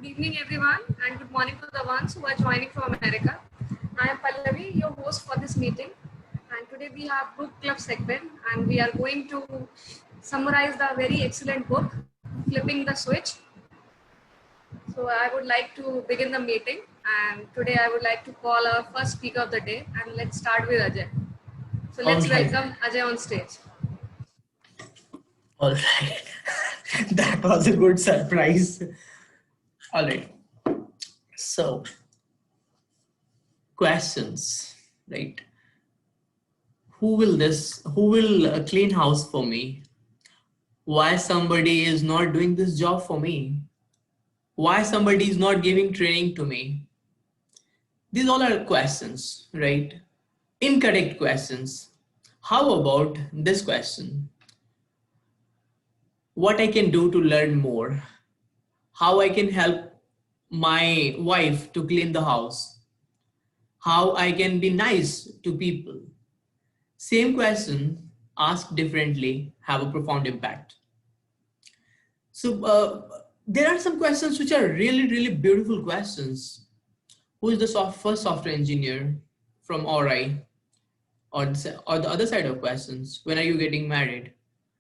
evening, everyone, and good morning to the ones who are joining from America. I am Pallavi, your host for this meeting, and today we have book club segment, and we are going to summarize the very excellent book, Flipping the Switch. So I would like to begin the meeting, and today I would like to call our first speaker of the day, and let's start with Ajay. So let's All right. welcome Ajay on stage. All right. That was a good surprise. All right. So, questions, right? Who will clean house for me? Why somebody is not doing this job for me? Why somebody is not giving training to me? These all are questions, right? Incorrect questions. How about this question? What I can do to learn more? How I can help my wife to clean the house? How I can be nice to people? Same question asked differently have a profound impact. So there are some questions which are really beautiful questions. Who is the first software engineer from ORI? Or the other side of questions, when are you getting married?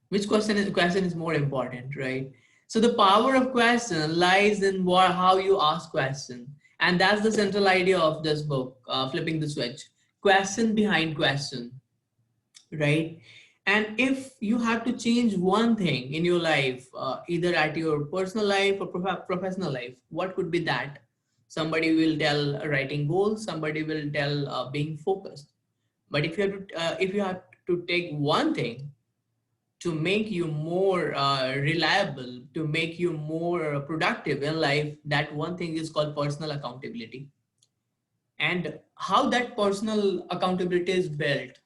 Which question is more important, right? So the power of question lies in how you ask question. And that's the central idea of this book, Flipping the Switch. Question behind question, right? And if you have to change one thing in your life, either at your personal life or professional life, what could be that? Somebody will tell writing goals, somebody will tell being focused. But if you have to take one thing to make you more reliable, to make you more productive in life, that one thing is called personal accountability. And how that personal accountability is built,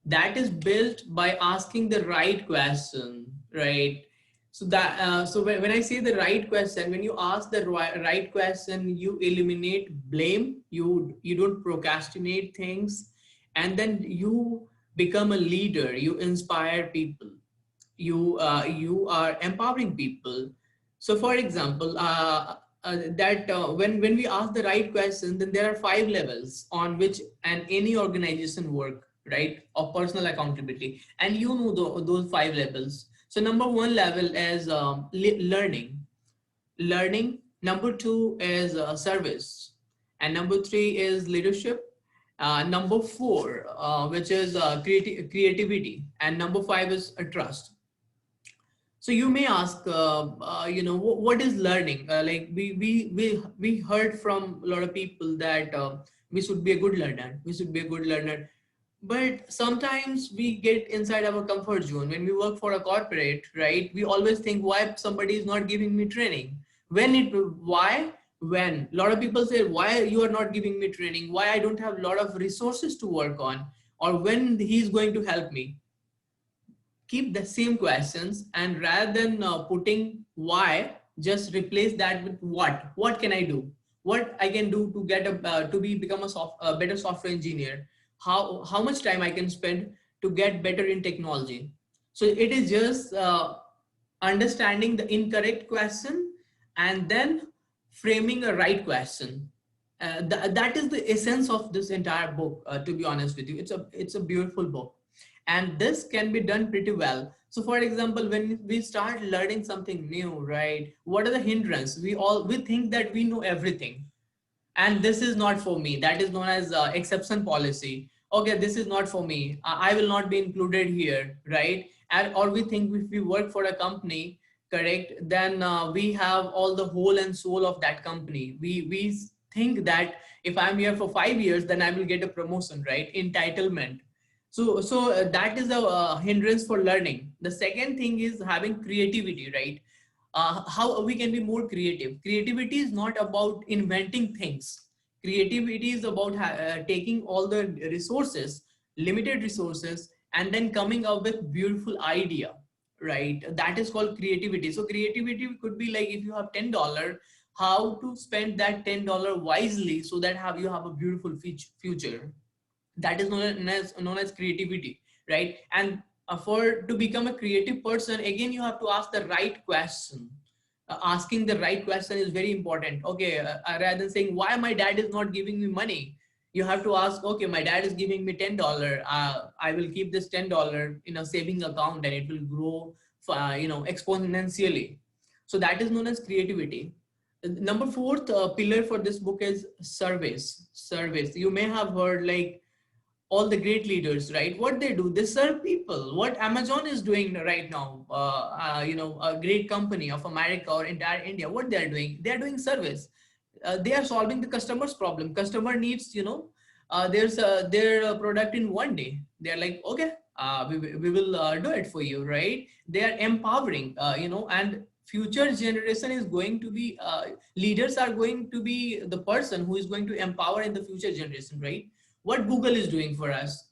that is built by asking the right question, right? So that when I say the right question, when you ask the right question, you eliminate blame, you don't procrastinate things, and then you become a leader, you inspire people, you are empowering people. So for example, when we ask the right question, then there are 5 levels on which any organization work, right, of personal accountability, and you know those 5 levels. So number 1 level is learning. Number 2 is service, and number 3 is leadership. Number 4, which is creativity, and number 5 is trust. So you may ask, what is learning? Like we heard from a lot of people that we should be a good learner. We should be a good learner. But sometimes we get inside our comfort zone. When we work for a corporate, right? We always think, why somebody is not giving me training? When a lot of people say, why you are not giving me training? Why I don't have a lot of resources to work on? Or when he's going to help me? Keep the same questions, and rather than putting why, just replace that with what can I do, what I can do to get become a better software engineer, how much time I can spend to get better in technology. So it is just understanding the incorrect question and then framing a right question. That is the essence of this entire book. To be honest with you, it's a beautiful book, and this can be done pretty well. So for example, when we start learning something new, right, what are the hindrance? We think that we know everything, and this is not for me. That is known as exception policy. Okay, this is not for me. I will not be included here, right? And or we think if we work for a company, correct, then we have all the whole and soul of that company. We think that if I'm here for 5 years, then I will get a promotion, right? Entitlement. So that is a hindrance for learning. The second thing is having creativity, right? How we can be more creative. Creativity is not about inventing things. Creativity is about taking all the resources, limited resources, and then coming up with beautiful idea, right? That is called creativity. So creativity could be like, if you have $10, how to spend that $10 wisely so that you have a beautiful future. That is known as creativity, right? And for to become a creative person, again, you have to ask the right question. asking the right question is very important. Okay, rather than saying why my dad is not giving me money, you have to ask, okay, my dad is giving me $10. I will keep this $10 in a saving account and it will grow, exponentially. So that is known as creativity. Number fourth pillar for this book is service. You may have heard like all the great leaders, right? What they do, they serve people. What Amazon is doing right now, a great company of America or entire India, what they are doing, they are doing service. They are solving the customer's problem. Customer needs, there's their product in one day. They're like, okay, we will do it for you, right? They are empowering, and future generation is going to be, leaders are going to be the person who is going to empower in the future generation, right? What Google is doing for us,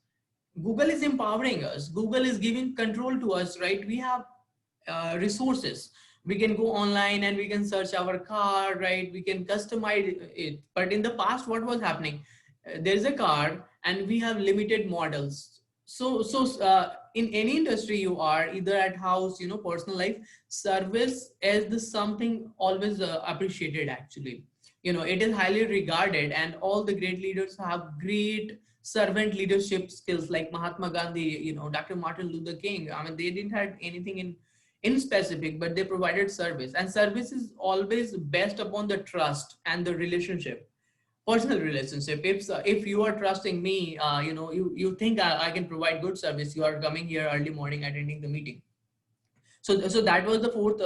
Google is empowering us. Google is giving control to us, right? We have resources. We can go online and we can search our car, right? We can customize it. But in the past, what was happening? There's a car and we have limited models. So in any industry you are, either at house, personal life, service is the something always appreciated actually. It is highly regarded, and all the great leaders have great servant leadership skills, like Mahatma Gandhi, Dr. Martin Luther King. I mean, they didn't have anything in specific, but they provided service, and service is always based upon the trust and the relationship, personal relationship. If you are trusting me, you think I can provide good service, you are coming here early morning attending the meeting. So that was the fourth,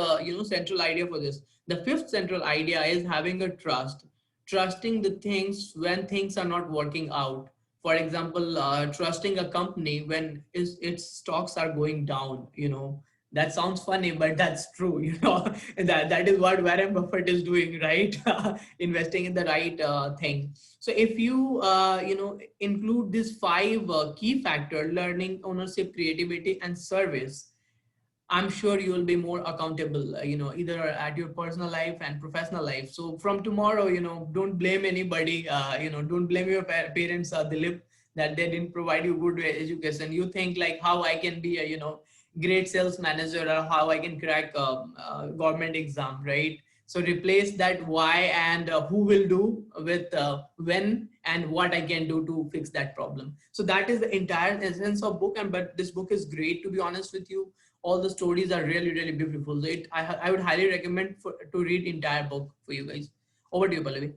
central idea for this. The fifth central idea is having a trusting the things when things are not working out. For example, trusting a company when its stocks are going down. That sounds funny, but that's true. That is what Warren Buffett is doing, right? Investing in the right thing. So if you include these five key factors: learning, ownership, creativity, and service, I'm sure you will be more accountable, either at your personal life and professional life. So from tomorrow, don't blame anybody, don't blame your parents, Dilip, that they didn't provide you good education. You think like how I can be a, great sales manager, or how I can crack a government exam, right? So replace that why and who will do with when and what I can do to fix that problem. So that is the entire essence of book. But this book is great, to be honest with you. All the stories are really, really beautiful. So I would highly recommend to read entire book for you guys. Over to you, Pallavi.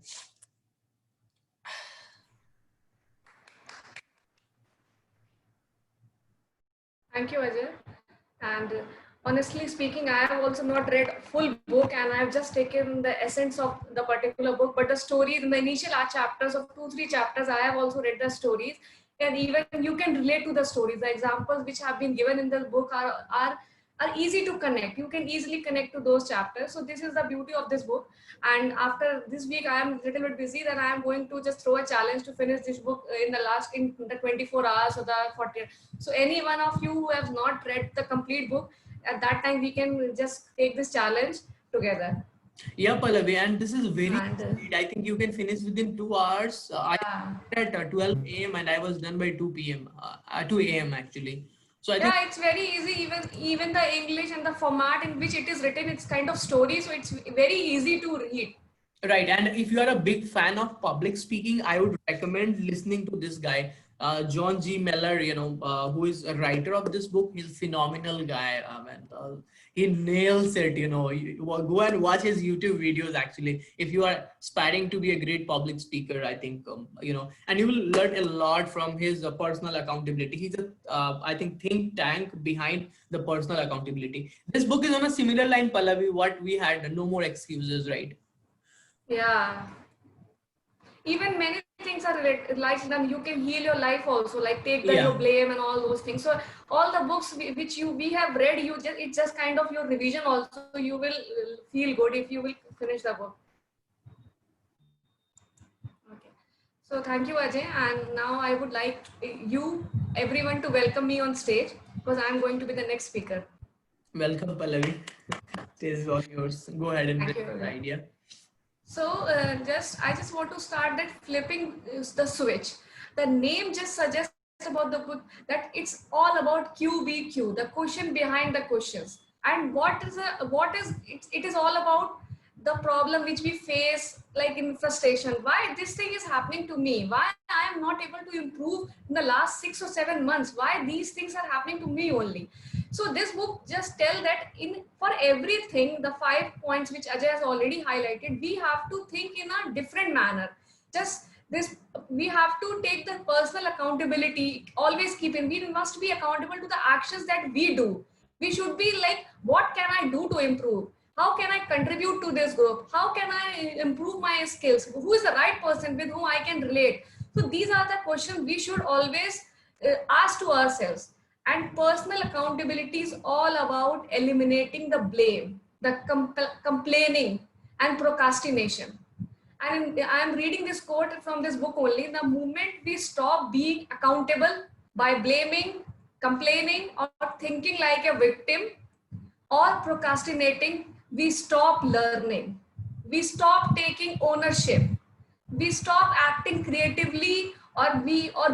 Thank you, Ajay. And honestly speaking, I have also not read full book, and I have just taken the essence of the particular book. But the stories in the initial chapters of 2-3 chapters, I have also read the stories, and even you can relate to the stories. The examples which have been given in the book are easy to connect. You can easily connect to those chapters. So this is the beauty of this book. And after this week, I am a little bit busy. Then I am going to just throw a challenge to finish this book in the 24 hours or the 40. So any one of you who have not read the complete book, at that time we can just take this challenge together. Yeah, Pallavi, and this is very easy. I think you can finish within 2 hours. I started at 12 a.m. and I was done by 2 p.m. 2 a.m. actually. So I think it's very easy. Even the English and the format in which it is written, it's kind of story, so it's very easy to read. Right, and if you are a big fan of public speaking, I would recommend listening to this guy, John G. Miller, who is a writer of this book. He's a phenomenal guy, and he nails it. Go and watch his YouTube videos. Actually, if you are aspiring to be a great public speaker, I think and you will learn a lot from his personal accountability. He's a, I think, think tank behind the personal accountability. This book is on a similar line, Pallavi. What we had, no more excuses, right? Yeah. Even many things are like them. You can heal your life also, like take your blame and all those things. So all the books which we have read, it's just kind of your revision also. You will feel good if you will finish the book. Okay. So thank you, Ajay. And now I would like everyone to welcome me on stage, because I'm going to be the next speaker. Welcome, Pallavi. Stage is all yours. Go ahead and bring your idea. So I just want to start that flipping the switch. The name just suggests about the book that it's all about QBQ, the question behind the questions. And it is all about the problem which we face, like in frustration. Why this thing is happening to me? Why I am not able to improve in the last 6 or 7 months? Why these things are happening to me only? So this book just tell that in for everything, the 5 points which Ajay has already highlighted, we have to think in a different manner. Just this, we have to take the personal accountability. Always keep in, we must be accountable to the actions that we do. We should be like, what can I do to improve? How can I contribute to this group? How can I improve my skills? Who is the right person with whom I can relate? So these are the questions we should always ask to ourselves. And personal accountability is all about eliminating the blame, the complaining and procrastination. And I am reading this quote from this book only. The moment we stop being accountable by blaming, complaining, or thinking like a victim, or procrastinating, we stop learning. We stop taking ownership. We stop acting creatively or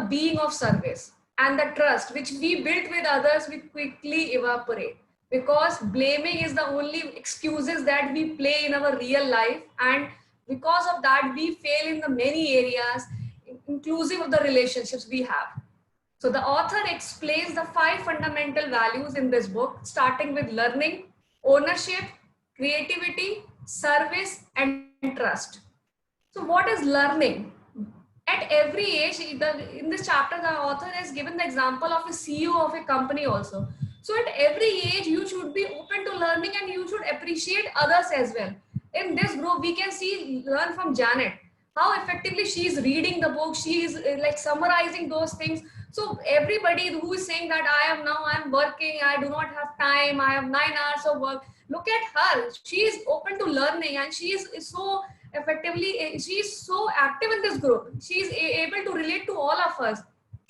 being of service. And the trust which we built with others will quickly evaporate, because blaming is the only excuses that we play in our real life, and because of that we fail in the many areas, inclusive of the relationships we have. So the author explains the 5 fundamental values in this book, starting with learning, ownership, creativity, service, and trust. So what is learning? At every age, in this chapter, the author has given the example of a CEO of a company also. So at every age, you should be open to learning and you should appreciate others as well. In this group, we can learn from Janet, how effectively she is reading the book. She is like summarizing those things. So everybody who is saying that I am working, I do not have time, I have 9 hours of work. Look at her. She is open to learning and she is so effectively, she is so active in this group. She is able to relate to all of us.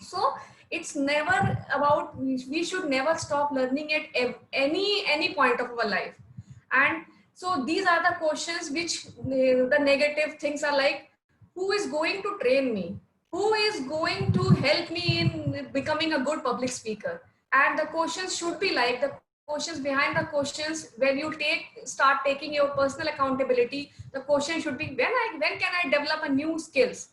So it's never about, we should never stop learning at any point of our life. And so these are the questions which the negative things are like, who is going to train me? Who is going to help me in becoming a good public speaker? And the questions should be like, the questions behind the questions, when you start taking your personal accountability, the question should be, when can I develop a new skills?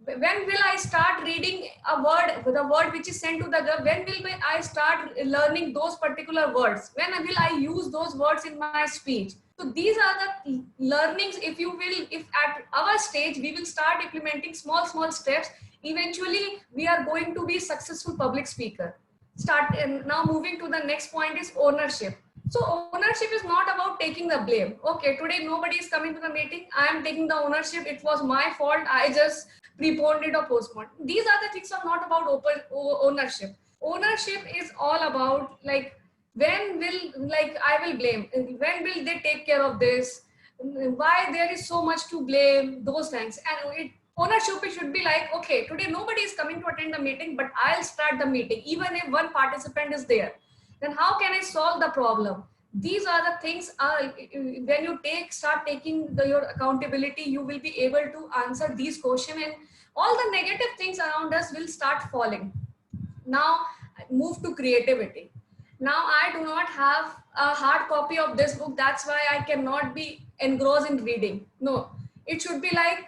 When will I start reading a word, the word which is sent to the girl? When will I start learning those particular words? When will I use those words in my speech? So these are the learnings. If you will, if at our stage we will start implementing small steps, eventually we are going to be successful public speaker. Start. And now moving to the next point is ownership. So ownership is not about taking the blame. Okay, today nobody is coming to the meeting, I am taking the ownership, it was my fault, I just preponed it or postponed. These are the things are not about ownership. Ownership is all about like, when will, like, I will blame, when will they take care of this, why there is so much to blame, those things. And ownership should be like, okay, today nobody is coming to attend the meeting, but I'll start the meeting even if one participant is there. Then how can I solve the problem? These are the things, when you start taking your accountability, you will be able to answer these questions, and all the negative things around us will start falling. Now move to creativity. Now I do not have a hard copy of this book, that's why I cannot be engrossed in reading. No, it should be like,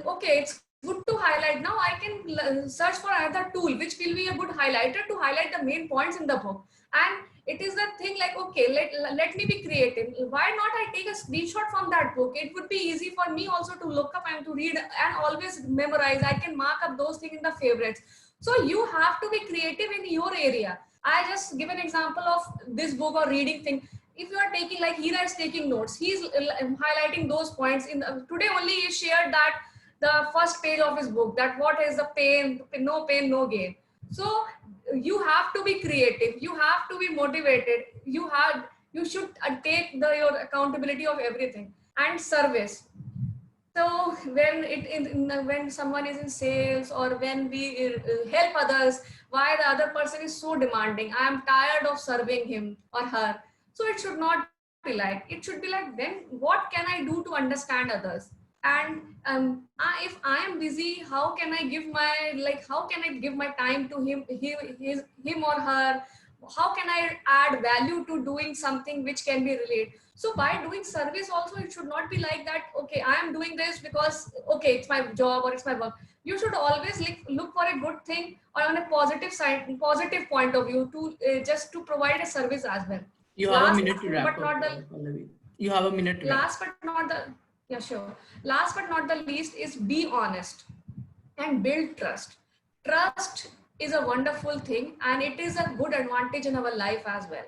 okay, it's good to highlight. Now I can search for another tool which will be a good highlighter to highlight the main points in the book. And it is the thing like, okay, let me be creative. Why not I take a screenshot from that book? It would be easy for me also to look up and to read and always memorize. I can mark up those things in the favorites. So you have to be creative in your area. I just give an example of this book or reading thing. If you are taking, like Hira is taking notes, he's highlighting those points. Today only he shared that the first page of his book, that what is the pain, no gain. So you have to be creative, you have to be motivated, you should take your accountability of everything. And service. So when someone is in sales, or when we help others, why the other person is so demanding, I am tired of serving him or her. So it should not be like, it should be like, what can I do to understand others? And if I am busy, how can I give my time to him or her? how can I add value to doing something which can be related. So by doing service also, it should not be like that, okay, I am doing this because, okay, it's my job or it's my work. You should always look for a good thing or on a positive side, positive point of view to just to provide a service as well. You have a Last minute to wrap but up, not the Pallavi. You have a minute to wrap up. last but not the yeah, sure. Last but not the least is be honest and build trust. Trust is a wonderful thing and it is a good advantage in our life as well.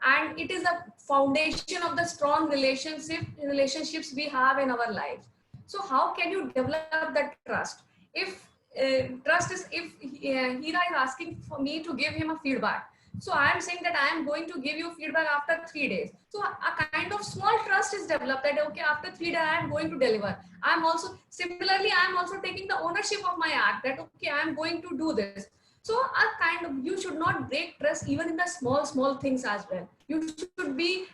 And it is a foundation of the strong relationships we have in our lives. So how can you develop that trust? If trust is, if Hira is asking for me to give him a feedback, so I am saying that I am going to give you feedback after 3 days. So a kind of small trust is developed that, okay, after 3 days I am going to deliver. I'm also, similarly, I'm also taking the ownership of my act that, okay, I'm going to do this. So a kind of, you should not break trust even in the small things as well. You should be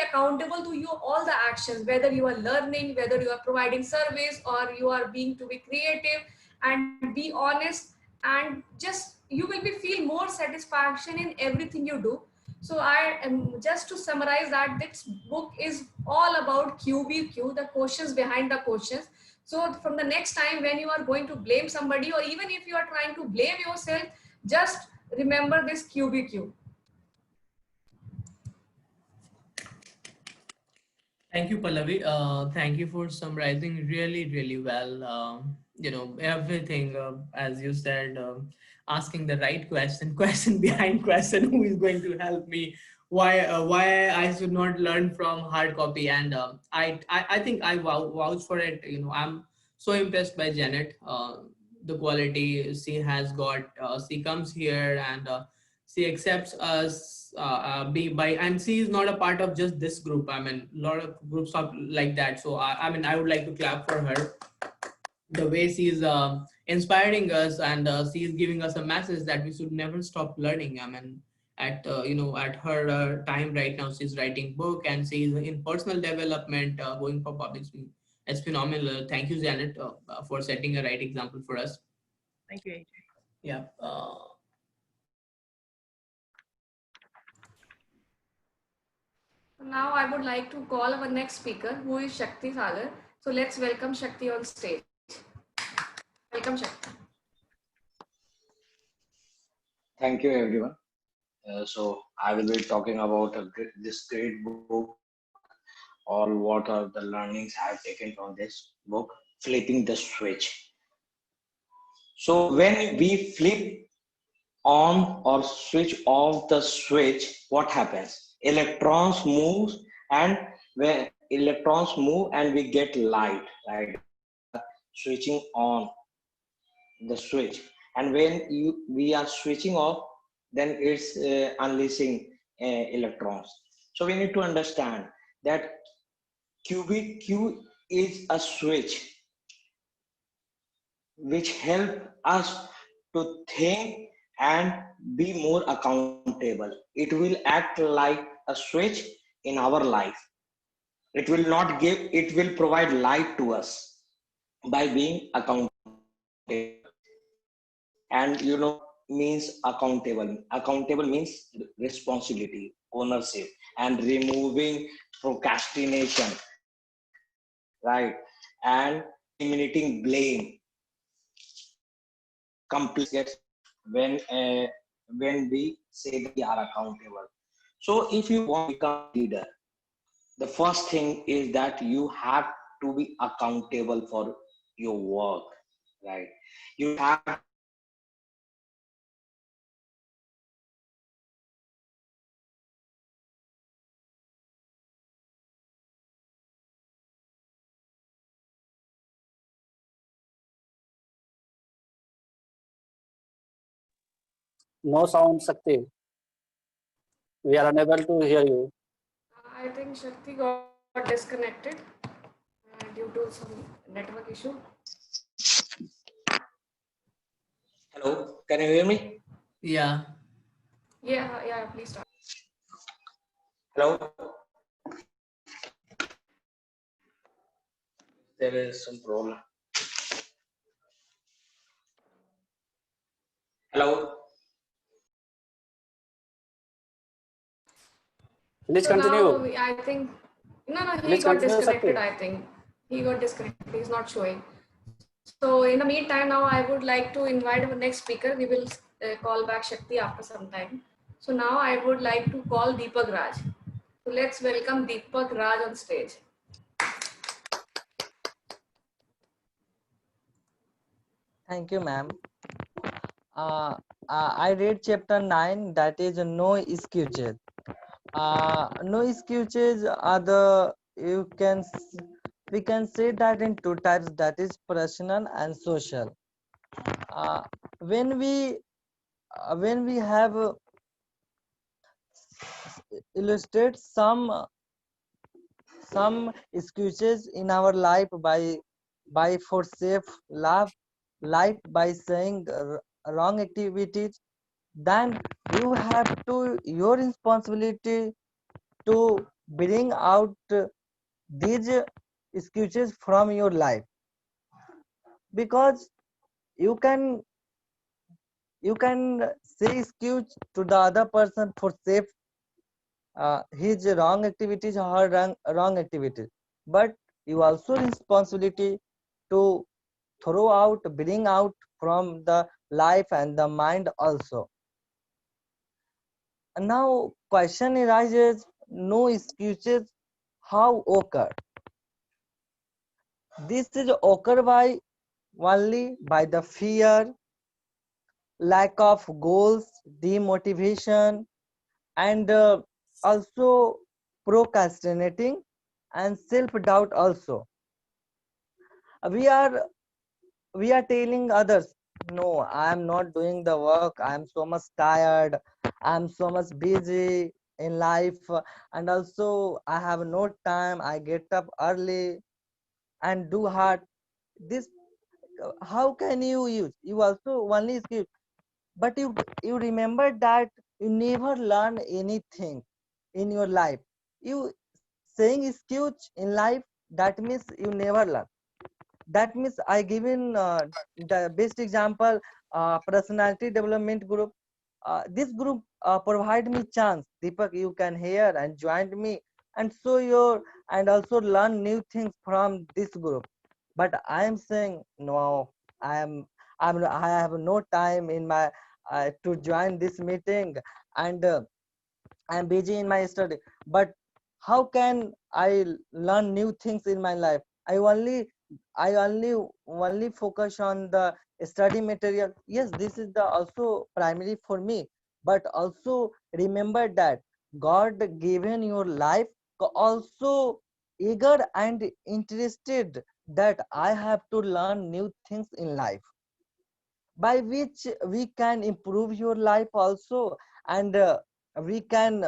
accountable to you all the actions, whether you are learning, whether you are providing service, or you are being to be creative, and be honest, and just you will be feel more satisfaction in everything you do. So I am just to summarize that this book is all about QBQ, the questions behind the questions. So from the next time when you are going to blame somebody, or even if you are trying to blame yourself, just remember this QBQ. Thank you, Pallavi. Thank you for summarizing really, really well. Everything, as you said, asking the right question, question behind question, who is going to help me? Why I should not learn from hard copy? And I think I vouch for it. I'm so impressed by Janet. The quality she has got. She comes here and she accepts us be by, and she is not a part of just this group. I mean, a lot of groups are like that. So I mean, I would like to clap for her, the way she's inspiring us, and she's giving us a message that we should never stop learning. I mean, at her time right now, she's writing book and she's in personal development, going for public speaking. It's phenomenal. Thank you, Janet, for setting a right example for us. Thank you, AJ. Yeah. Now I would like to call our next speaker, who is Shakti Sagar. So let's welcome Shakti on stage. Welcome, Shakti. Thank you, everyone. So I will be talking about this great book, all what are the learnings I have taken from this book, Flipping the Switch. So when we flip on or switch off the switch, what happens? Electrons move, and when electrons move and we get light, right? Switching on the switch, and when we are switching off, then it's unleashing electrons. So we need to understand that QBQ is a switch which help us to think and be more accountable. It will act like a switch in our life. It will provide light to us by being accountable. And means accountable means responsibility, ownership, and removing procrastination, right? And eliminating blame, compliance when we say that we are accountable. So if you want to become a leader, the first thing is that you have to be accountable for your work, right? You have No sound, Shakti. We are unable to hear you. I think Shakti got disconnected due to some network issue. Hello, can you hear me? Yeah. Yeah, please start. Hello, there is some problem. Hello. Please So now continue. I think no, he Please got continue, disconnected. Sakti. I think he got disconnected. He's not showing. So in the meantime, now I would like to invite our next speaker. We will call back Shakti after some time. So now I would like to call Deepak Raj. So let's welcome Deepak Raj on stage. Thank you, ma'am. I read chapter 9, that is no excuses. No excuses are we can say that in two types, that is personal and social. Uh, when we have illustrate some excuses in our life by for safe life by saying wrong activities, then you have to your responsibility to bring out these excuses from your life, because you can you can say excuse to the other person for safe his wrong activities or her wrong activities, but you also responsibility to throw out bring out from the life and the mind also. Now question arises, no excuses how occur? This is occur by only by the fear, lack of goals, demotivation, and also procrastinating and self doubt also. We are we are telling others, no, I am not doing the work, I am so much tired, I am so much busy in life, and also I have no time, I get up early and do hard. This how can you use? You also only skip, but you remember that you never learn anything in your life. You saying excuse in life, that means you never learn. That means I given the best example, personality development group. This group provide me chance, Deepak, you can hear and join me and so your and also learn new things from this group. But I am saying no, i am I have no time in my to join this meeting, and I am busy in my study. But how can I learn new things in my life? I only focus on the study material. Yes, this is the also primary for me. But also remember that God given your life also eager and interested that I have to learn new things in life, by which we can improve your life also, and we can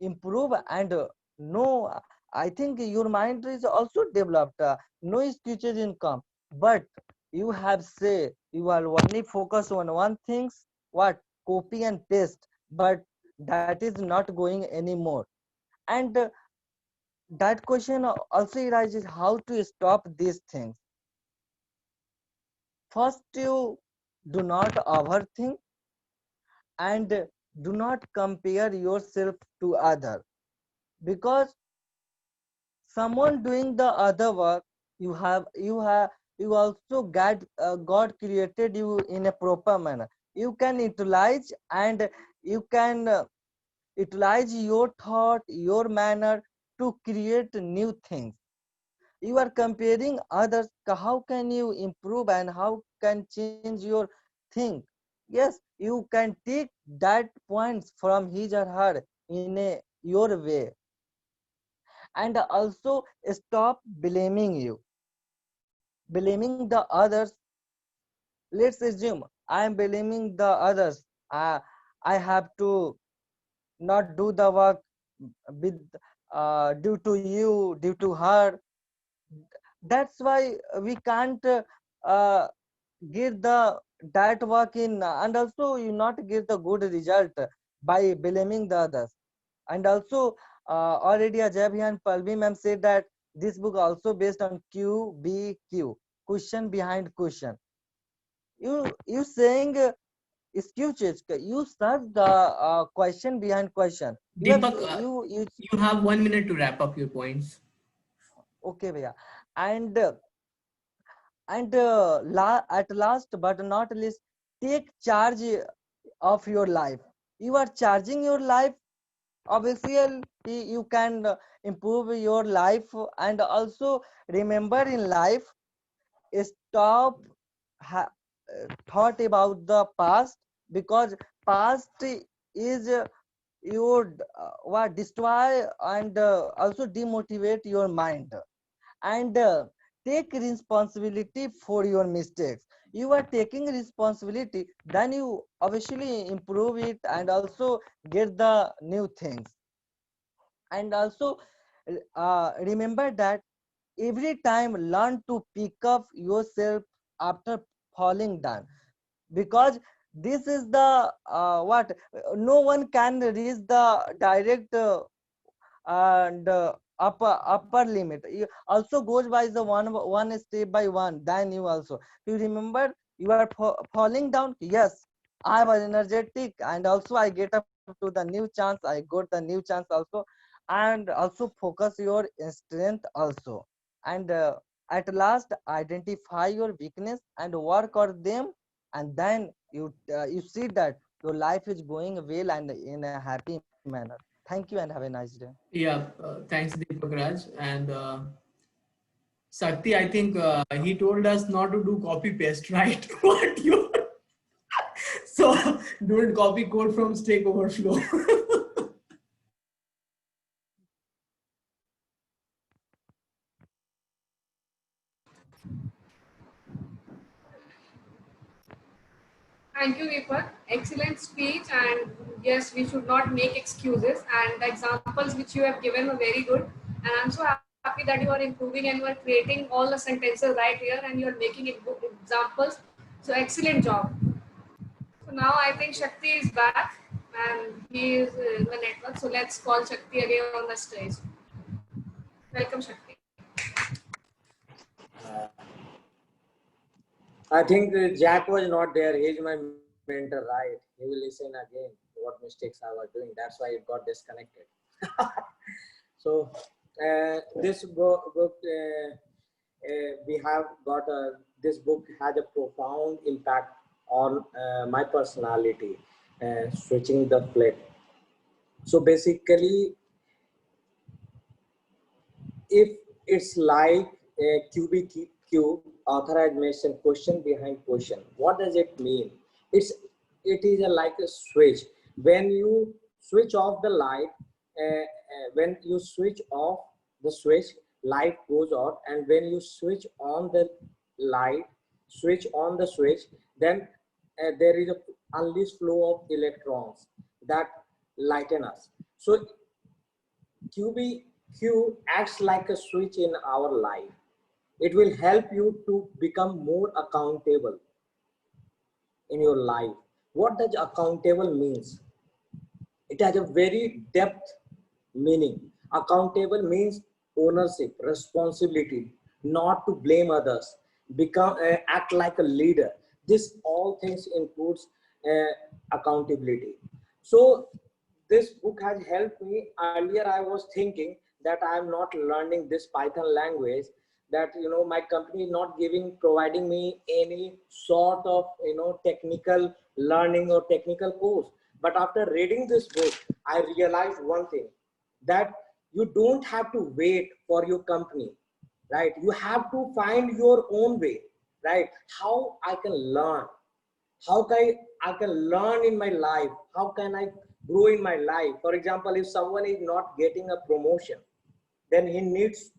improve and no, I think your mind is also developed, no excuses income. But you have say you are only focused on one things, what, copy and paste, but that is not going anymore. And that question also arises, how to stop these things? First, you do not overthink, and do not compare yourself to other, because someone doing the other work, you also god created you in a proper manner. You can utilize, and you can utilize your thought, your manner to create new things. You are comparing others, how can you improve and how can change your thing? Yes, you can take that points from his or her in a your way, and also stop blaming blaming the others. Let's assume I am blaming the others, I have to not do the work with due to you, due to her. That's why we can't get the that work in, and also you not get the good result by blaming the others. And also already Ajay and Palvi ma'am said that this book also based on QBQ, question behind question. You saying excuses. You search the question behind question. Deepak, You you have 1 minute to wrap up your points. okay, bhaiya. And at last but not least, take charge of your life. You are charging your life. Obviously, you can improve your life. And also remember in life, stop thought about the past, because past is you what destroy and also demotivate your mind. And take responsibility for your mistakes. You are taking responsibility, then you obviously improve it and also get the new things. And also remember that every time learn to pick up yourself after falling down, because this is the what no one can reach the direct and upper limit. You also goes by the one step by one. Then you also you remember you are falling down. Yes, I was energetic and also I get up to the new chance. I got the new chance also. And also focus your strength also. And at last identify your weakness and work on them. And then you see that your life is going well and in a happy manner. Thank you and have a nice day. Yeah, thanks, Deepak Raj. And Sakti, I think he told us not to do copy paste, right? What you so don't copy code from Stack Overflow. Thank you, Deepak. Excellent speech. And yes, we should not make excuses. And the examples which you have given were very good. And I'm so happy that you are improving and you are creating all the sentences right here and you are making it good examples. So excellent job. So now I think Shakti is back and he is in the network. So let's call Shakti again on the stage. Welcome, Shakti. I think Jack was not there. He's my mentor, right? He will listen again what mistakes I was doing. That's why it got disconnected. So this book we have got this book had a profound impact on my personality, switching the flip. So basically, if it's like a QBQ, authorization question behind question, what does it mean? It is like a switch. When you switch off the light, when you switch off the switch, light goes out, and when you switch on the light, switch on the switch, then there is a unleashed flow of electrons that lighten us. So QBQ acts like a switch in our life. It will help you to become more accountable in your life. What does accountable means? It has a very depth meaning. Accountable means ownership, responsibility, not to blame others, become act like a leader. This all things includes accountability. So this book has helped me. Earlier I was thinking that I am not learning this Python language, that my company is not providing me any sort of technical learning or technical course. But after reading this book, I realized one thing, that you don't have to wait for your company, right? You have to find your own way, right? How I can learn, how I can learn in my life, how can I grow in my life. For example, if someone is not getting a promotion, then he needs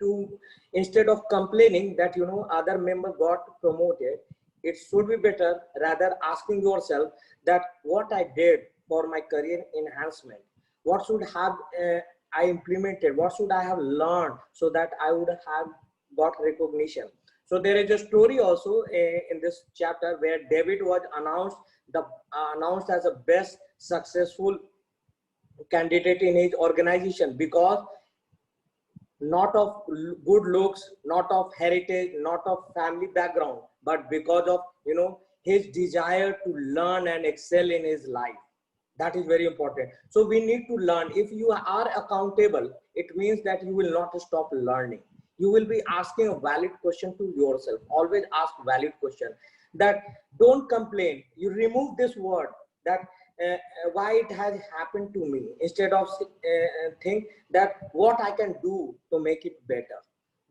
to, instead of complaining that other member got promoted, it should be better rather asking yourself that what I did for my career enhancement, what should have I implemented, what should I have learned so that I would have got recognition. So there is a story also in this chapter where David was announced as the best successful candidate in his organization, because not of good looks, not of heritage, not of family background, but because of his desire to learn and excel in his life. That is very important. So we need to learn. If you are accountable, it means that you will not stop learning. You will be asking a valid question to yourself. Always ask valid question. That don't complain. You remove this word that why it has happened to me, instead of think that what I can do to make it better.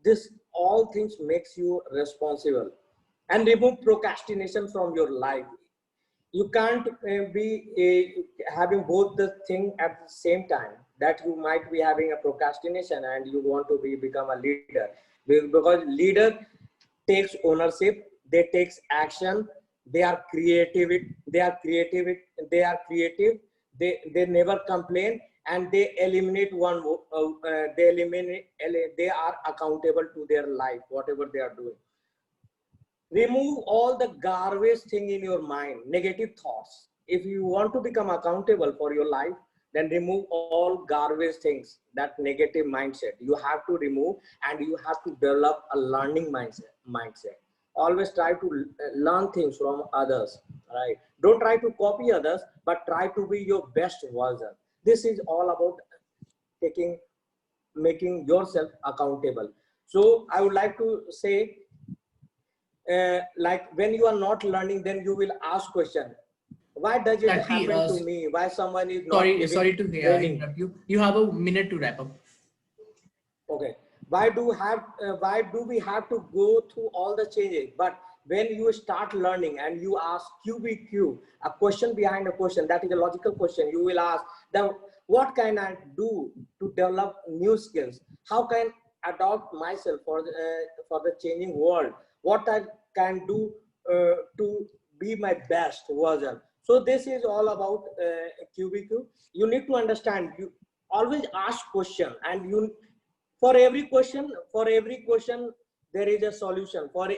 This all things makes you responsible. And remove procrastination from your life. You can't be having both the thing at the same time. That you might be having a procrastination and you want to become a leader, because leader takes ownership, they takes action, they are creative, they never complain, and they eliminate they are accountable to their life, whatever they are doing. Remove all the garbage thing in your mind, negative thoughts. If you want to become accountable for your life, then remove all garbage things, that negative mindset. You have to remove, and you have to develop a learning mindset. Always try to learn things from others, right? Don't try to copy others, but try to be your best version. This is all about making yourself accountable. So I would like to say, like when you are not learning, then you will ask question, why does it Sakti, happen to me? Why someone is not giving sorry to training? interrupt you. You have a minute to wrap up. Okay, why do we have to go through all the changes? But when you start learning and you ask QBQ, a question behind a question, that is a logical question, you will ask that what can I do to develop new skills? How can I adopt myself for the changing world? What I can do to be my best version? So this is all about QBQ. You need to understand, you always ask question, and you for every question there is a solution. For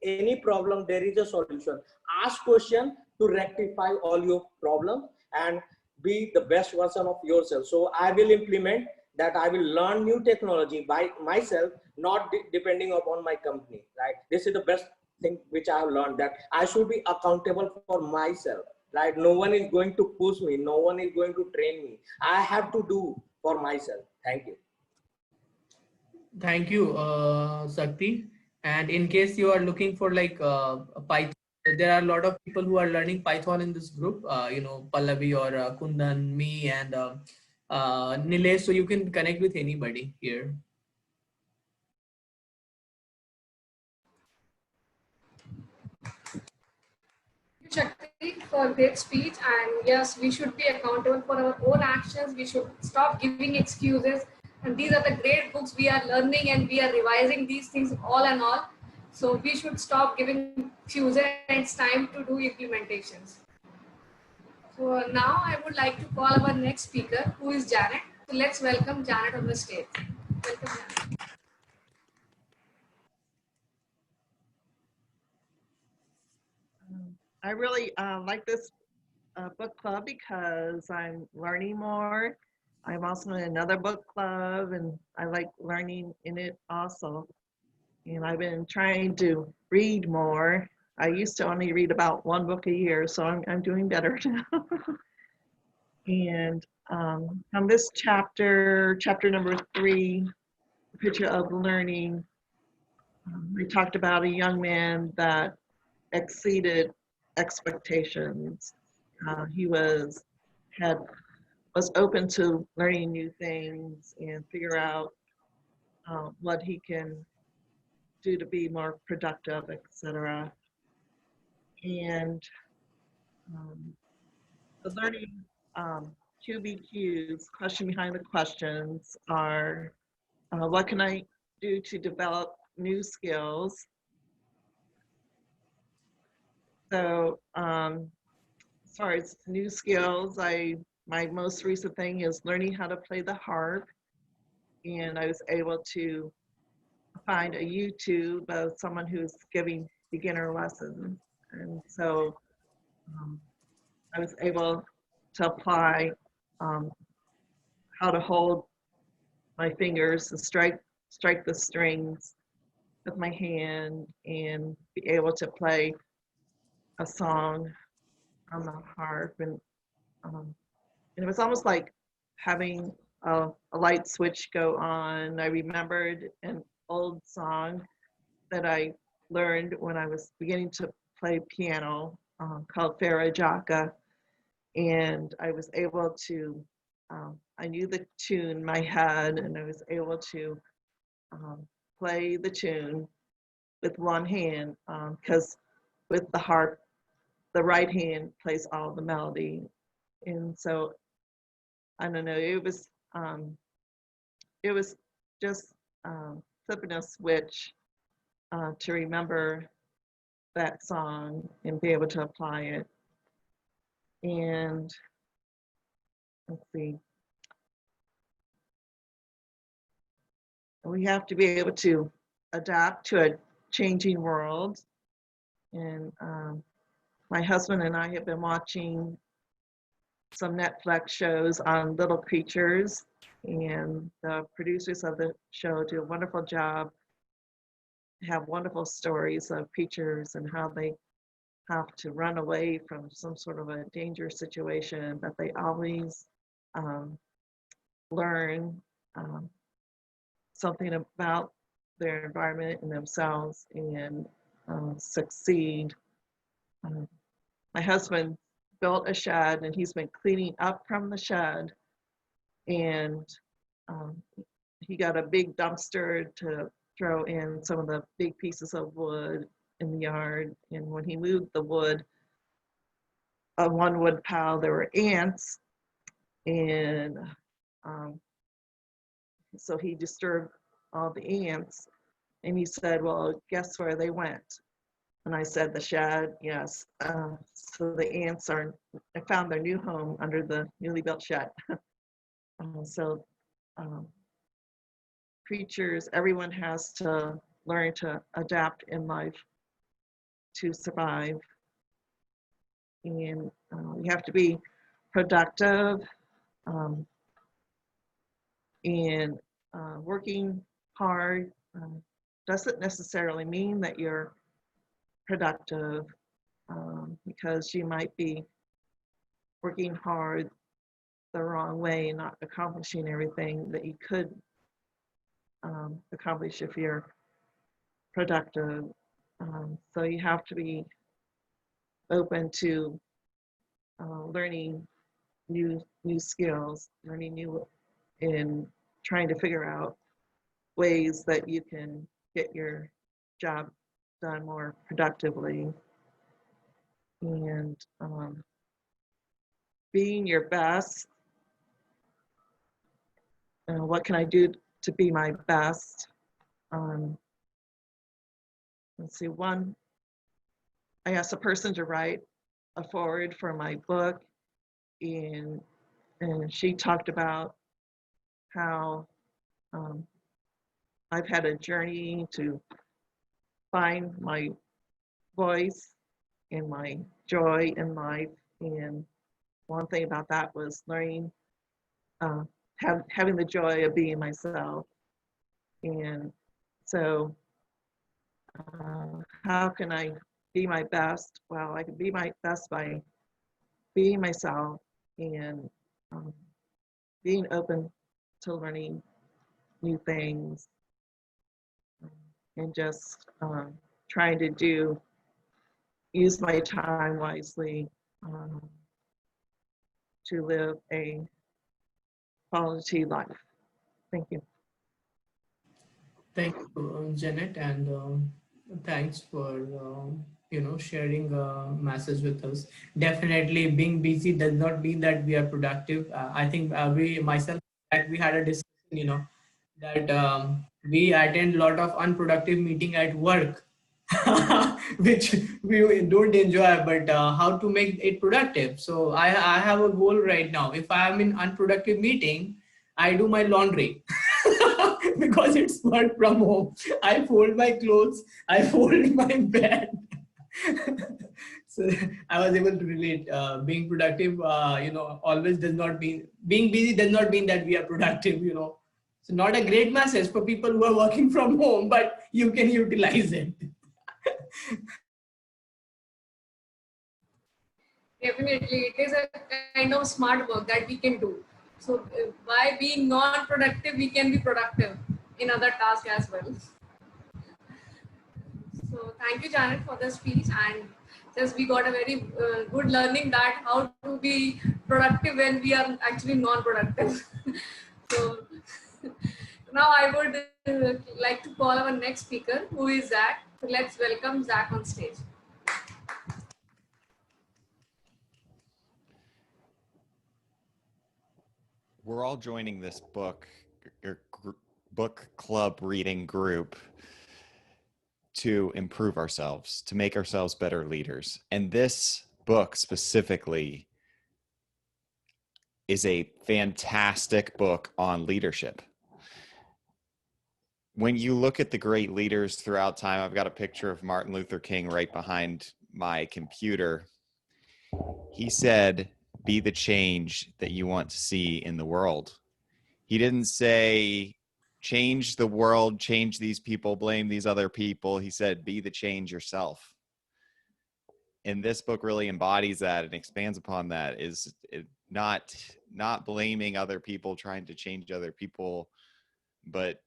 any problem there is a solution. Ask question to rectify all your problems and be the best version of yourself. So I will implement that. I will learn new technology by myself, not depending upon my company, right? This is the best thing which I have learned, that I should be accountable for myself, right? No one is going to push me, no one is going to train me. I have to do for myself. Thank you. Thank you, Sakti. And in case you are looking for like a Python, there are a lot of people who are learning Python in this group. You know, Pallavi or Kundan, me, and Nilesh. So you can connect with anybody here. Shakti, for great speech. And yes, we should be accountable for our own actions. We should stop giving excuses. And these are the great books we are learning, and we are revising these things all and all. So we should stop giving excuses, and it's time to do implementations. So now I would like to call our next speaker, who is Janet. So let's welcome Janet on the stage. Welcome, Janet. I really like this book club because I'm learning more. I'm also in another book club and I like learning in it also. And I've been trying to read more. I used to only read about one book a year, so I'm doing better now. And on this chapter number 3, Picture of Learning, we talked about a young man that exceeded expectations. He was open to learning new things and figure out what he can do to be more productive, etc. And the learning QBQs, question behind the questions, are what can I do to develop new skills? So as far as new skills, my most recent thing is learning how to play the harp. And I was able to find a YouTube of someone who's giving beginner lessons. And so I was able to apply how to hold my fingers and strike the strings with my hand and be able to play a song on the harp, and it was almost like having a light switch go on. I remembered an old song that I learned when I was beginning to play piano called Farah Jaka, and I was able to, I knew the tune in my head, and I was able to play the tune with one hand, because with the harp, the right hand plays all the melody. And so, I don't know, it was just flipping a switch to remember that song and be able to apply it. And let's see, we have to be able to adapt to a changing world. And my husband and I have been watching some Netflix shows on little creatures, and the producers of the show do a wonderful job, have wonderful stories of creatures and how they have to run away from some sort of a dangerous situation, but they always learn something about their environment and themselves and succeed. My husband built a shed, and he's been cleaning up from the shed, and he got a big dumpster to throw in some of the big pieces of wood in the yard. And when he moved the wood, on one wood pile there were ants, and so he disturbed all the ants, and he said, well, guess where they went? And I said, the shed. Yes. So the ants found their new home under the newly built shed. So creatures, everyone has to learn to adapt in life to survive. And you have to be productive, and working hard doesn't necessarily mean that you're productive, because you might be working hard the wrong way and not accomplishing everything that you could accomplish if you're productive. So you have to be open to learning new skills, learning new, and trying to figure out ways that you can get your job done more productively. And being your best. What can I do to be my best? Let's see, I asked a person to write a foreword for my book, and she talked about how I've had a journey to find my voice and my joy in life. And one thing about that was learning, having the joy of being myself. And so how can I be my best? Well, I can be my best by being myself and being open to learning new things, and just trying to use my time wisely to live a quality life. Thank you. Thank you, Janet, and thanks for sharing a message with us. Definitely, being busy does not mean that we are productive. I think we had a discussion, that we attend a lot of unproductive meeting at work, which we don't enjoy, but how to make it productive. So I have a goal right now. If I am in unproductive meeting, I do my laundry. Because it's work from home. I fold my clothes, I fold my bed. So I was able to relate. Being productive, always does not mean, being busy does not mean that we are productive, So not a great message for people who are working from home, but you can utilize it. definitely it is a kind of smart work that we can do. So by being non-productive, we can be productive in other tasks as well. So thank you, Janet, for the speech, and just we got a very good learning that how to be productive when we are actually non-productive. So now I would like to call our next speaker, who is Zach. So let's welcome Zach on stage. We're all joining this book club reading group to improve ourselves, to make ourselves better leaders. And this book specifically is a fantastic book on leadership. When you look at the great leaders throughout time, I've got a picture of Martin Luther King right behind my computer. He said, "Be the change that you want to see in the world." He didn't say, change the world, change these people, blame these other people. He said, be the change yourself. And this book really embodies that and expands upon that, is not blaming other people, trying to change other people, but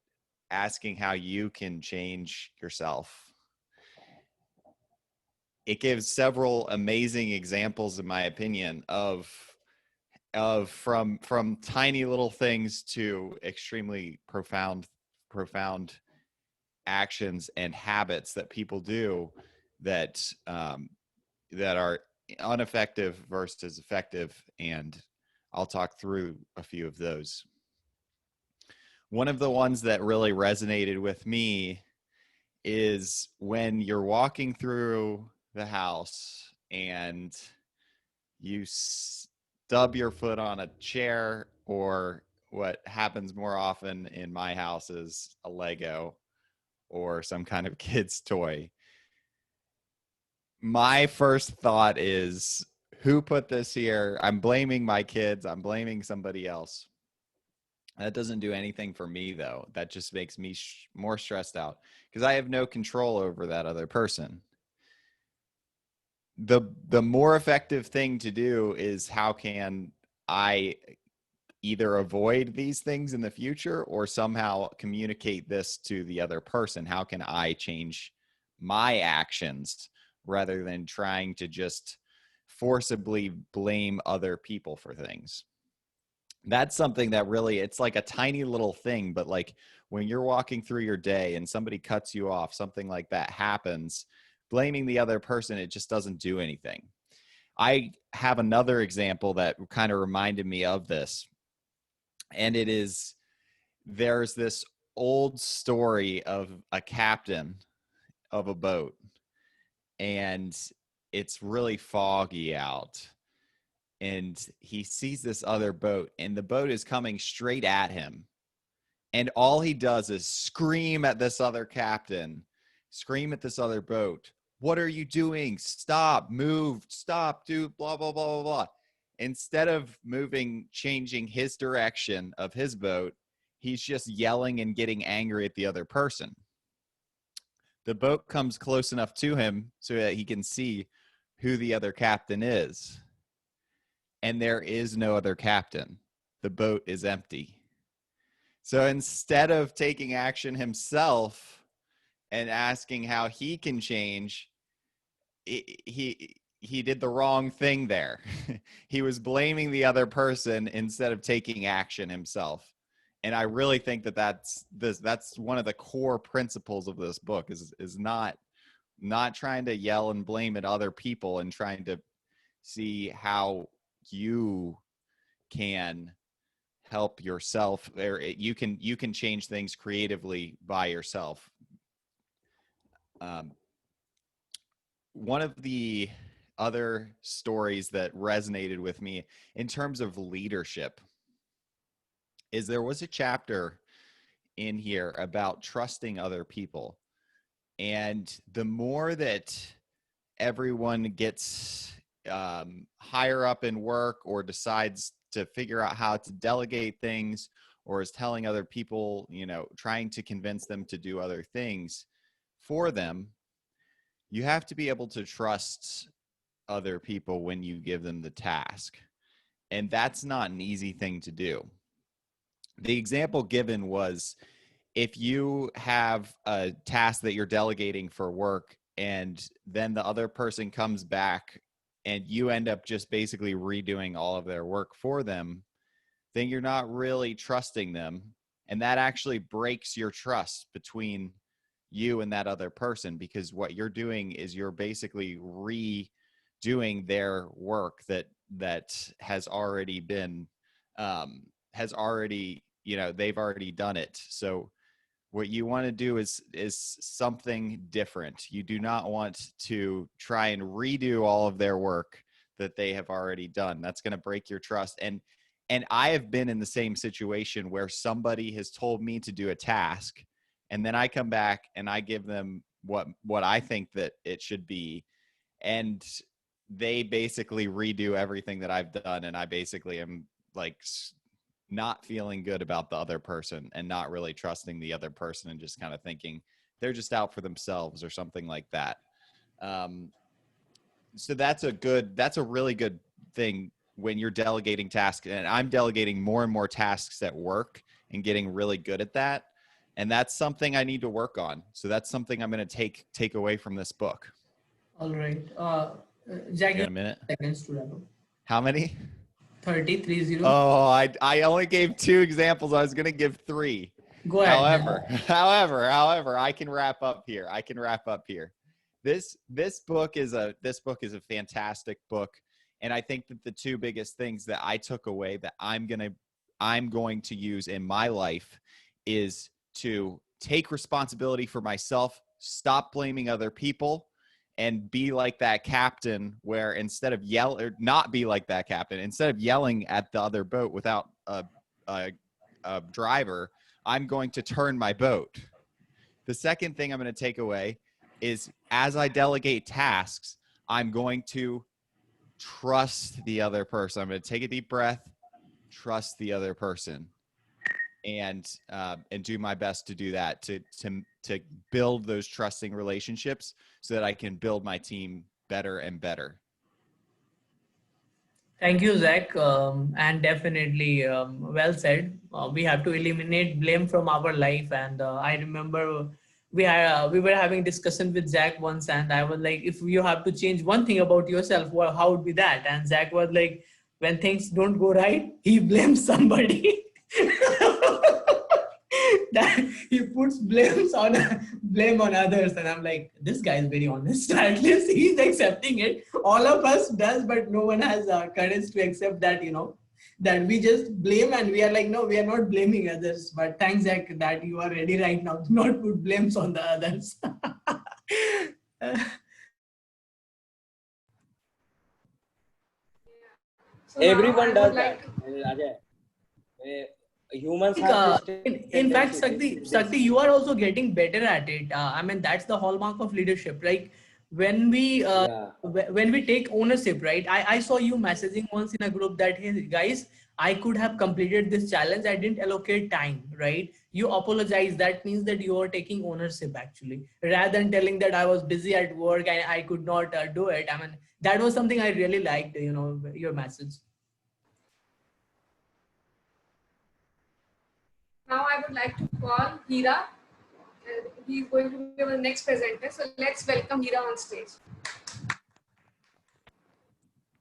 asking how you can change yourself. It gives several amazing examples, in my opinion, of from tiny little things to extremely profound actions and habits that people do that that are ineffective versus effective. And I'll talk through a few of those. One of the ones that really resonated with me is when you're walking through the house and you stub your foot on a chair, or what happens more often in my house is a Lego or some kind of kid's toy. My first thought is, who put this here? I'm blaming my kids. I'm blaming somebody else. That doesn't do anything for me, though. That just makes me more stressed out because I have no control over that other person. The more effective thing to do is, how can I either avoid these things in the future or somehow communicate this to the other person? How can I change my actions rather than trying to just forcibly blame other people for things? That's something that really, it's like a tiny little thing, but like when you're walking through your day and somebody cuts you off, something like that happens, blaming the other person, it just doesn't do anything. I have another example that kind of reminded me of this. And it is, there's this old story of a captain of a boat, and it's really foggy out. And he sees this other boat, and the boat is coming straight at him. And all he does is scream at this other captain, scream at this other boat. What are you doing? Stop, move, stop, dude, blah, blah, blah, blah, blah. Instead of moving, changing his direction of his boat, he's just yelling and getting angry at the other person. The boat comes close enough to him so that he can see who the other captain is. And there is no other captain. The boat is empty. So instead of taking action himself and asking how he can change, he did the wrong thing there. He was blaming the other person instead of taking action himself. And I really think that that's one of the core principles of this book, is not trying to yell and blame at other people, and trying to see how you can help yourself, or you can change things creatively by yourself. One of the other stories that resonated with me in terms of leadership is there was a chapter in here about trusting other people. And the more that everyone gets higher up in work, or decides to figure out how to delegate things, or is telling other people, trying to convince them to do other things for them, you have to be able to trust other people when you give them the task. And that's not an easy thing to do. The example given was, if you have a task that you're delegating for work and then the other person comes back and you end up just basically redoing all of their work for them, then you're not really trusting them. And that actually breaks your trust between you and that other person, because what you're doing is you're basically redoing their work that has already been, they've already done it. So what you want to do is something different. You do not want to try and redo all of their work that they have already done. That's going to break your trust. And I have been in the same situation where somebody has told me to do a task, and then I come back and I give them what I think that it should be, and they basically redo everything that I've done, and I basically am like not feeling good about the other person and not really trusting the other person, and just kind of thinking they're just out for themselves or something like that. So that's a really good thing when you're delegating tasks. And I'm delegating more and more tasks at work and getting really good at that. And that's something I need to work on. So that's something I'm going to take away from this book. All right. Jack, You got a minute? seconds to wrap up. How many? 30. Oh, I only gave 2 examples. I was going to give 3. Go ahead. However, I can wrap up here. This book is a fantastic book. And I think that the 2 biggest things that I took away that I'm going to use in my life is to take responsibility for myself, stop blaming other people, and be like that captain, where instead of not be like that captain, instead of yelling at the other boat without a driver, I'm going to turn my boat. The second thing I'm going to take away is, as I delegate tasks, I'm going to trust the other person. I'm going to take a deep breath, trust the other person, and do my best to do that, to build those trusting relationships so that I can build my team better and better. Thank you, Zach. And definitely well said. We have to eliminate blame from our life. And I remember we were having discussion with Zach once, and I was like, if you have to change one thing about yourself, well, how would be that? And Zach was like, when things don't go right, he blames somebody. That he puts blame on others, and I'm like, this guy is very honest. At least he's accepting it. All of us does, but no one has courage to accept that, that we just blame, and we are like, no, we are not blaming others. But thanks, Zach, that you are ready right now to not put blames on the others. So now I Everyone would does like that. Ajay, humans have this in fact, tendency, Sakti, you are also getting better at it. I mean, that's the hallmark of leadership. Like when we yeah. when we take ownership, right? I saw you messaging once in a group that, hey guys, I could have completed this challenge. I didn't allocate time, right? You apologize. That means that you are taking ownership, actually, rather than telling that I was busy at work and I could not do it. I mean, that was something I really liked, your message. Now I would like to call Hira. He's going to be our next presenter. So let's welcome Hira on stage.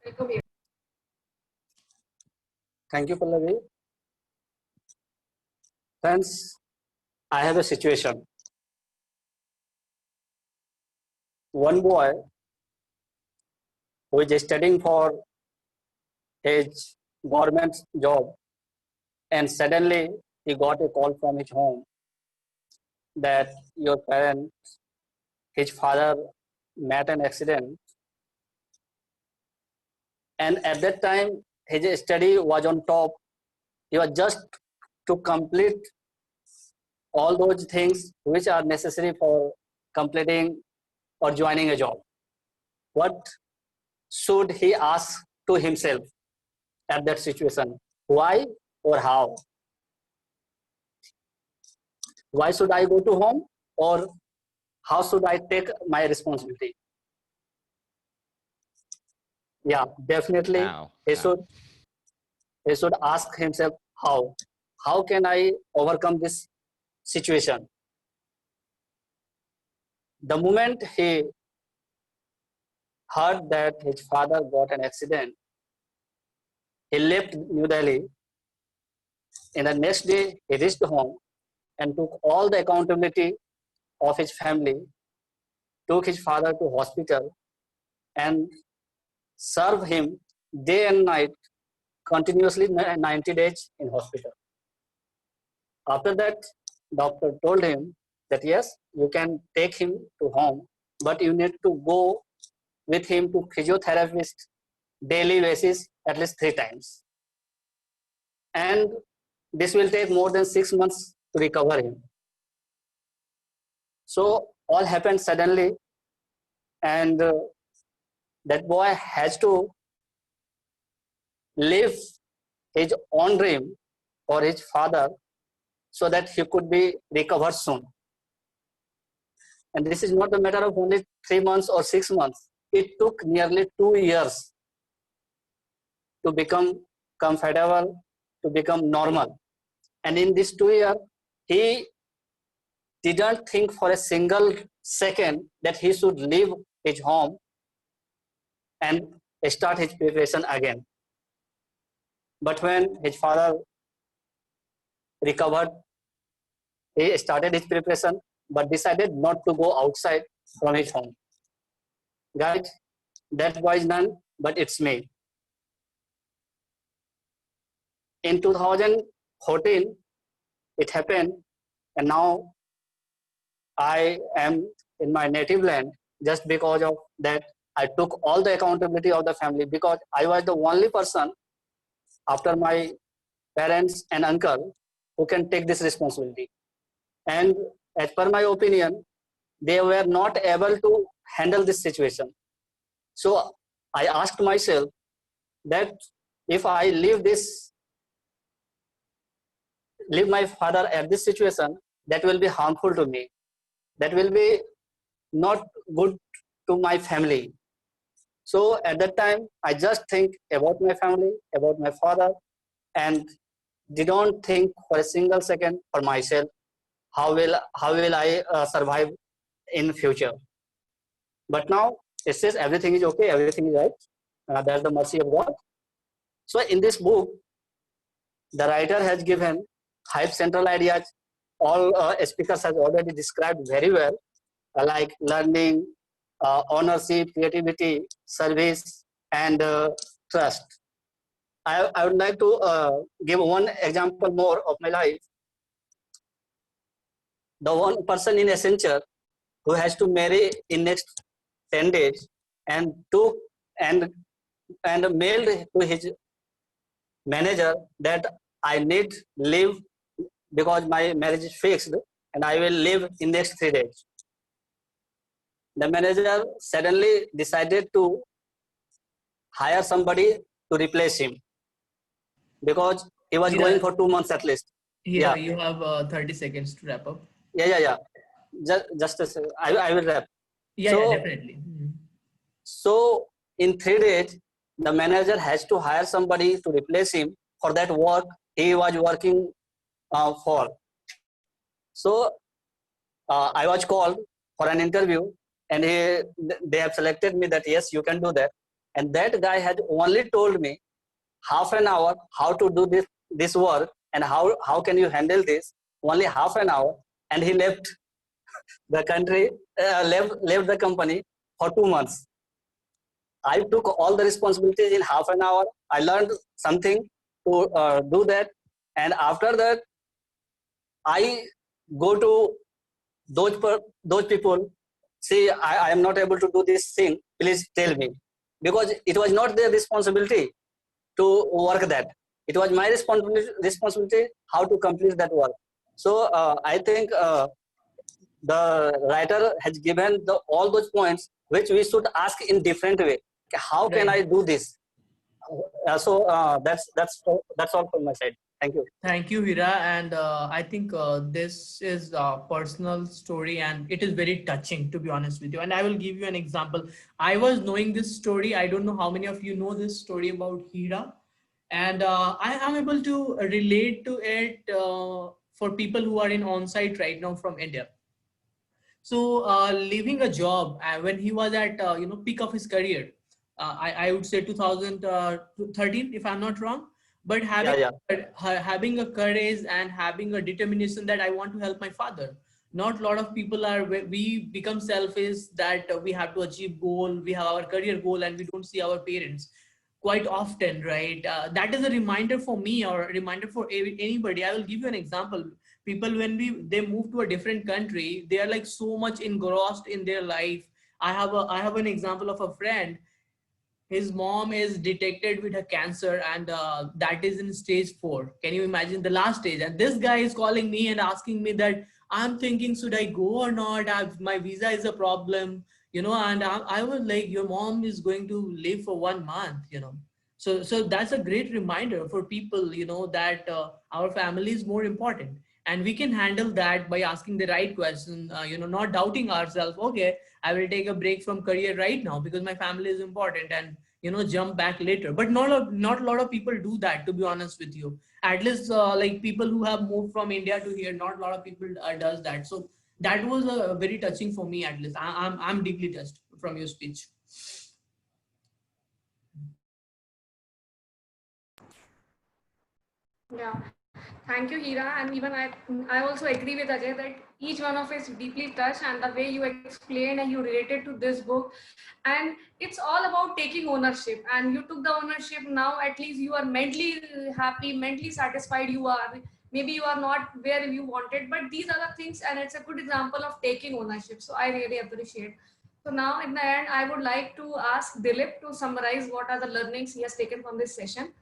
Welcome, Hira. Thank you, Pallavi. Friends, I have a situation. One boy who is studying for his government job, and suddenly he got a call from his home that your parents, his father, met an accident. And at that time, his study was on top. He was just to complete all those things which are necessary for completing or joining a job. What should he ask to himself at that situation? Why or how? Why should I go to home, or how should I take my responsibility? Yeah, definitely. How? He How? should ask himself how can I overcome this situation. The moment he heard that his father got an accident, he left New Delhi. In the next day, he reached home and took all the accountability of his family, took his father to hospital and served him day and night continuously 90 days in hospital. After that, doctor told him that yes, you can take him to home, but you need to go with him to physiotherapist daily basis at least 3 times. And this will take more than 6 months to recover him. So all happened suddenly, and that boy has to live his own dream for his father so that he could be recovered soon. And this is not a matter of only 3 months or 6 months. It took nearly 2 years to become comfortable, to become normal. And in this 2 years, he didn't think for a single second that he should leave his home and start his preparation again. But when his father recovered, he started his preparation, but decided not to go outside from his home. Guys, that boy is none, but it's me. In 2014, it happened, and now I am in my native land just because of that. I took all the accountability of the family because I was the only person after my parents and uncle who can take this responsibility. And as per my opinion, they were not able to handle this situation. So I asked myself that if I leave my father at this situation, that will be harmful to me. That will be not good to my family. So at that time, I just think about my family, about my father, and didn't think for a single second for myself. How will I survive in future? But now it says everything is okay, everything is right. That's the mercy of God. So in this book, the writer has given 5 central ideas. All speakers have already described very well, like learning, ownership, creativity, service, and trust. I would like to give one example more of my life. The one person in Accenture who has to marry in next 10 days and took and mailed to his manager that I need leave because my marriage is fixed and I will leave in next 3 days. The manager suddenly decided to hire somebody to replace him because he was going for 2 months at least. Yeah, Yeah. you have 30 seconds to wrap up. Yeah. Just a second. I will wrap. Yeah, So- definitely. So in 3 days, the manager has to hire somebody to replace him for that work he was working for. So I was called for an interview, and they have selected me that yes, you can do that. And that guy had only told me half an hour how to do this work and how can you handle this. Only half an hour, and he left the country, left the company for 2 months. I took all the responsibilities in half an hour. I learned something to do that, and after that, I go to those people. See, I am not able to do this thing. Please tell me, because it was not their responsibility to work that. It was my responsibility how to complete that work. So I think the writer has given all those points which we should ask in different way. How can I do this? So that's all from my side. Thank you. Thank you, Hira. And I think this is a personal story and it is very touching, to be honest with you. And I will give you an example. I was knowing this story. I don't know how many of you know this story about Hira. And I am able to relate to it for people who are in on-site right now from India. So leaving a job when he was at peak of his career, I would say 2013 if I'm not wrong, but Yeah. having a courage and having a determination that I want to help my father. Not a lot of people are, we become selfish that we have to achieve goal, we have our career goal and we don't see our parents quite often, right? That is a reminder for me or a reminder for anybody. I will give you an example. People, when they move to a different country, they are like so much engrossed in their life. I have an example of a friend. His mom is detected with a cancer and that is in stage 4. Can you imagine the last stage? And this guy is calling me and asking me that I'm thinking, should I go or not? My visa is a problem, and I was like, your mom is going to live for 1 month, so that's a great reminder for people, that our family is more important. And we can handle that by asking the right question, not doubting ourselves. Okay, I will take a break from career right now because my family is important, and jump back later. But not a lot of people do that, to be honest with you. At least like people who have moved from India to here, not a lot of people does that. So that was very touching for me. At least I'm deeply touched from your speech. Yeah. Thank you, Hira. And even I also agree with Ajay that each one of us deeply touched, and the way you explained and you related to this book. And it's all about taking ownership. And you took the ownership. Now, at least you are mentally happy, mentally satisfied. You are, maybe you are not where you wanted, but these are the things, and it's a good example of taking ownership. So I really appreciate. So now, in the end, I would like to ask Dilip to summarize what are the learnings he has taken from this session.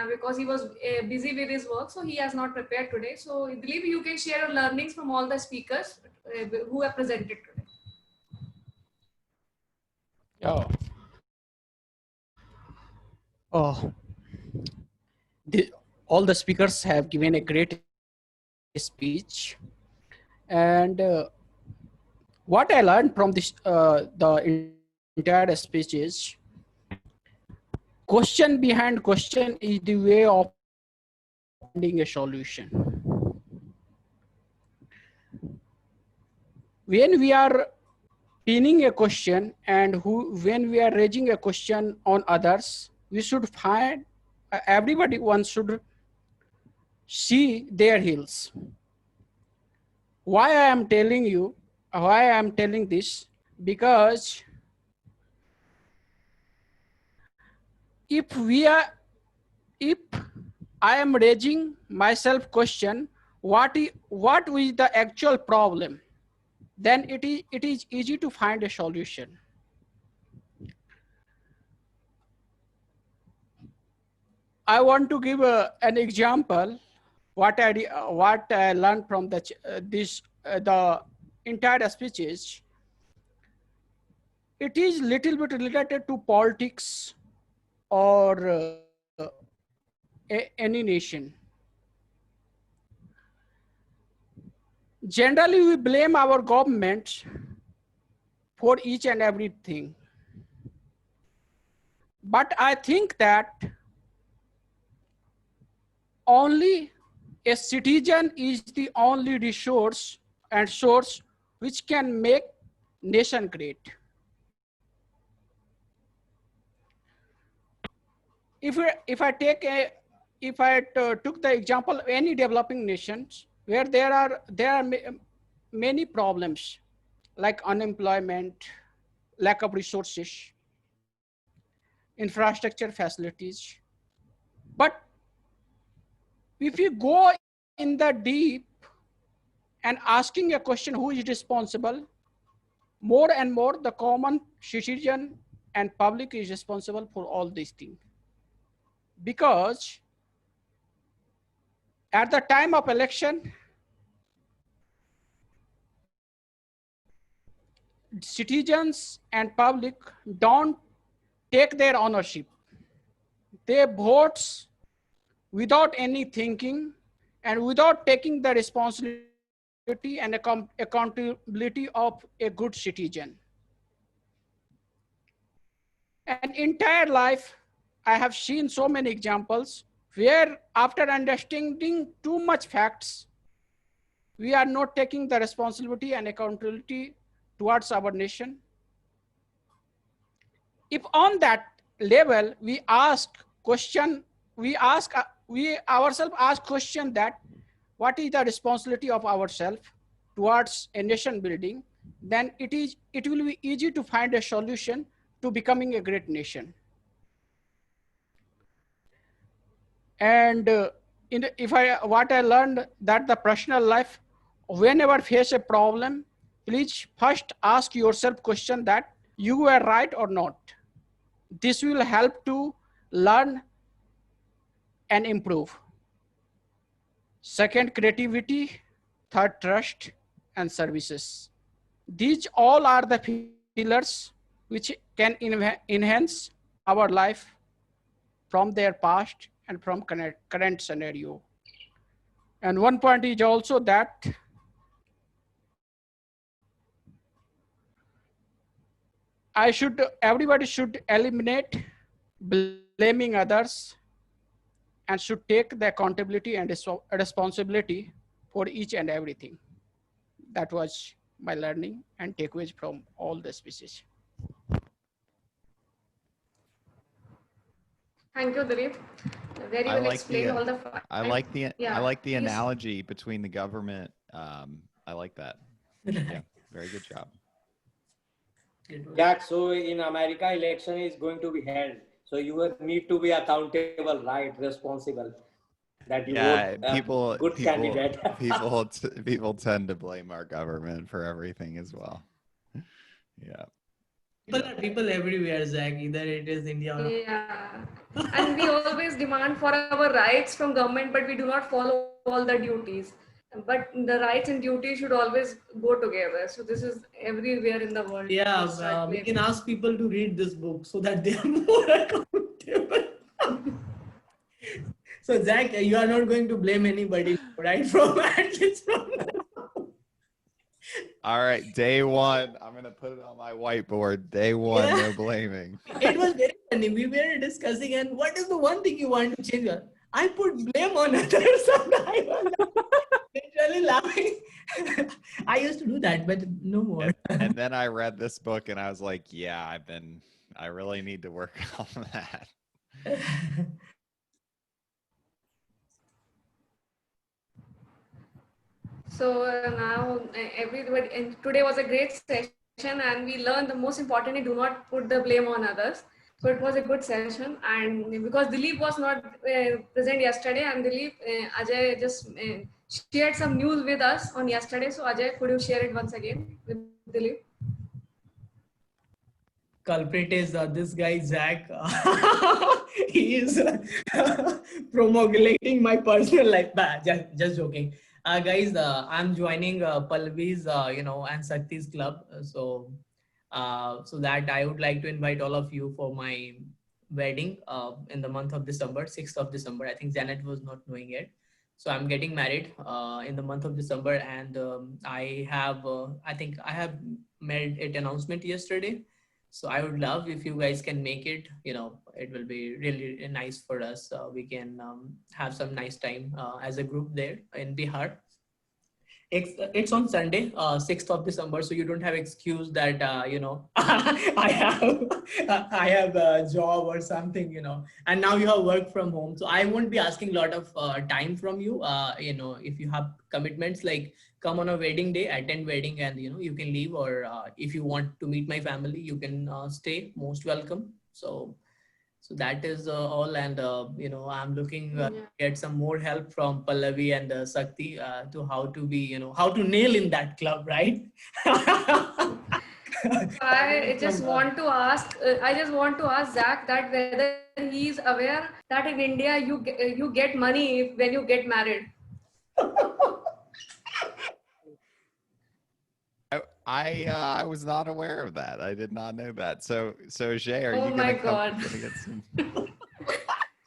Because he was busy with his work, so he has not prepared today. So I believe you can share your learnings from all the speakers who have presented today. Yeah. Oh, all the speakers have given a great speech, and what I learned from this the entire speech is question behind question is the way of finding a solution. When we are pinning a question and when we are raising a question on others, we should find one should see their heels. Why I am telling this? Because if I am raising myself question, what is the actual problem, then it is easy to find a solution. I want to give an example what I learned from the entire speeches. It is little bit related to politics or any nation. Generally, we blame our government for each and everything. But I think that only a citizen is the only resource and source which can make nation great. If I took the example of any developing nations where there are many problems like unemployment, lack of resources, infrastructure facilities. But if you go in the deep and asking a question who is responsible, more and more the common citizen and public is responsible for all these things. Because at the time of election, citizens and public don't take their ownership. They vote without any thinking and without taking the responsibility and accountability of a good citizen. And entire life, I have seen so many examples where after understanding too much facts, we are not taking the responsibility and accountability towards our nation. If on that level we ask question, we ourselves ask question that what is the responsibility of ourselves towards a nation building, then it will be easy to find a solution to becoming a great nation. And what I learned that the personal life, whenever face a problem, please first ask yourself question that you were right or not. This will help to learn and improve. Second, creativity. Third, trust and services. These all are the pillars which can enhance our life from their past and from current scenario. And one point is also that everybody should eliminate blaming others and should take the accountability and responsibility for each and everything. That was my learning and takeaways from all the speeches. Thank you, Dilip. Very I well like explained the all the I like the I like the please. analogy between the government. I like that. Yeah, very good job. Yeah, so in America, election is going to be held. So you will need to be accountable, right? Responsible. That you Yeah, vote a people good candidate. people tend to blame our government for everything as well. Yeah. People everywhere, Zach. Either it is India or Yeah. And we always demand for our rights from government, but we do not follow all the duties. But the rights and duties should always go together. So this is everywhere in the world. yeah. They start We can blaming. ask people to read this book so that they are more accountable. So Zach, you are not going to blame anybody, right? From at least from now. All right, day one. I'm gonna put it on my whiteboard. Day one, Yeah. no blaming. It was very funny. We were discussing, and what is the one thing you want to change? I put blame on others, and I was literally laughing. I used to do that, but no more. And then I read this book and I was like, yeah, I really need to work on that. So now everybody, and today was a great session, and we learned the most importantly, do not put the blame on others. So it was a good session, and because Dilip was not present yesterday, and Dilip, Ajay just shared some news with us on yesterday. So Ajay, could you share it once again with Dilip? Culprit is this guy Zach. He is promulgating my personal life. Bah, just joking. Guys, I'm joining Pallavi's, and Sakti's club. So that I would like to invite all of you for my wedding in the month of December, 6th of December. I think Janet was not knowing yet. So I'm getting married in the month of December, and I think I have made it announcement yesterday. So I would love if you guys can make it. It will be really nice for us. We can have some nice time as a group there in Bihar. It's on Sunday, 6th of December, so you don't have excuse that I have a job or something, and now you have work from home. So I won't be asking a lot of time from you. If you have commitments, like come on a wedding day, attend wedding, and you can leave, or if you want to meet my family, you can stay. Most welcome. So that is all, and I'm looking get some more help from Pallavi and Sakti to how to be, how to nail in that club, right? I just want to ask Zach that whether he is aware that in India you get money when you get married. I was not aware of that. I did not know that. So Jay, are Oh you my gonna God. gonna get some?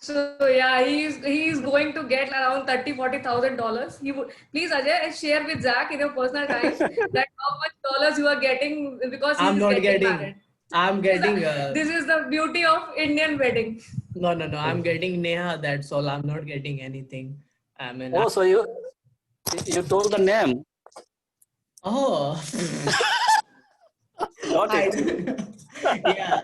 So yeah, he is going to get around $30,000-40,000. He would please Ajay share with Zach in your personal time that how much dollars you are getting because he I'm is not getting getting. married. I'm getting. This is the beauty of Indian wedding. No. I'm getting Neha. That's all. I'm not getting anything. I mean. Oh, so you told the name. Oh. Got it. Yeah.